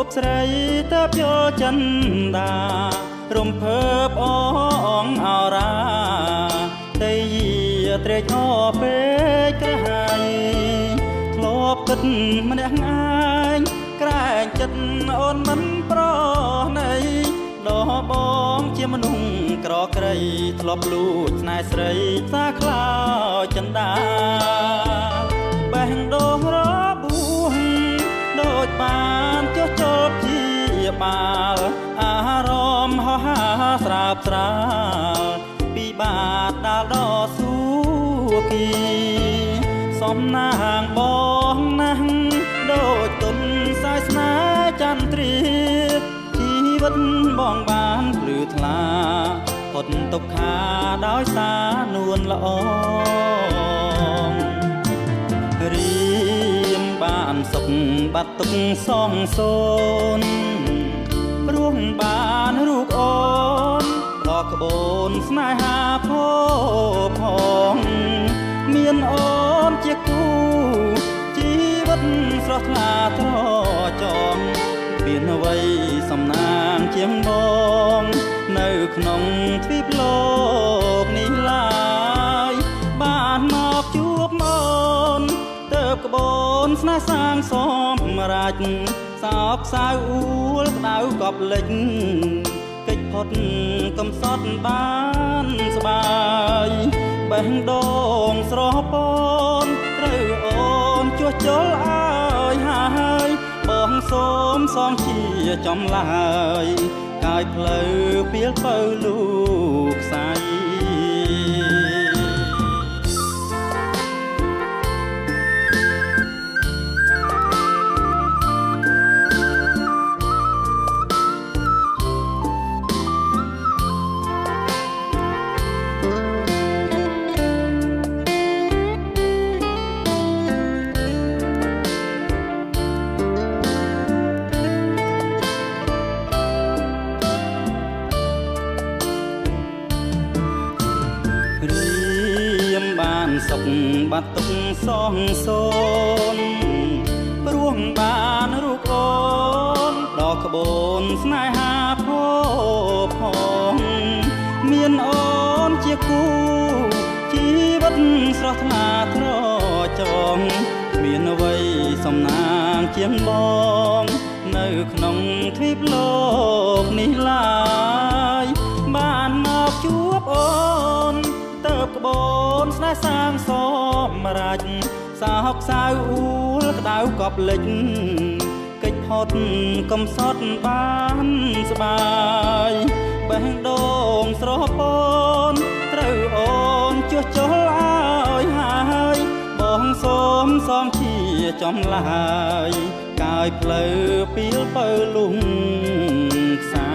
បស្រីទៅយកចិនដារំភើបអងអរាតែយាត្រេកអរពេកក្រហាយធ្លាប់គិតម្នាក់ឯងក្រែងចិត្តអូនមិនប្រណីដល់បងជាមនុស្សក្រក្រីធ្លាប់លួចស្នេហ៍ស្រីសាខ្លោចចិនដាបេះដូងរបួសដូចបានចុះចូលជាបាលអារម្មណ៍ហោះហាស្រាបស្រាលពីបាតដាល់ដល់សួគីសំណាងបងណាស់ដូចទុនសាយស្នេហ៍ចន្ទ្រាជីវិតបងបានភ្លឺថ្លាផុតទុក្ខាដោយសារនួនល្អរៀមបានសុខបាត់ទុកសងសូនព្រោះបានរូបអូនដល់ក្បូនស្នេហាផងមានអូនជាគូជីវិតស្រស់ថ្លាត្រចង់មានអ្វីសំណាងជាងបងនៅក្នុងទ្វីបលោកនេះឡើយបានមកជួបអូនទៅក្បូនស្នេហ៍សាងសម្រេចសោកសៅអួលក្តៅកប់លិចកិច្ចផុតកំសត់បានស្បាយបេះដូងស្រស់ពនត្រូវអូនជួសជុលឲ្យហើយបងសូមសងជាចំឡើយកាយផ្លូវពីលពៅលូខ្សែបានសុខបាត់ទុកសងសូនព្រោះបានរូបអូនដល់ក្បូនស្នេហាផងមានអូនជាគូជីវិតស្រស់ថ្លាត្រចង់មានអ្វីសំណាងជាងបងនៅក្នុងទ្វីបលោកនេះឡើយបានមកជួបអូនទៅក្បូនស្នេហ៍សាងសម្រេចសោកសៅអួលក្តៅកប់លិចកិច្ចផុតកំសត់បានស្បាយបេះដូងស្រស់ពនត្រូវអូនជួសជុលឲ្យហើយបងសូមសងជាចំឡើយកាយផ្លូវពីលពៅលំខ្សែ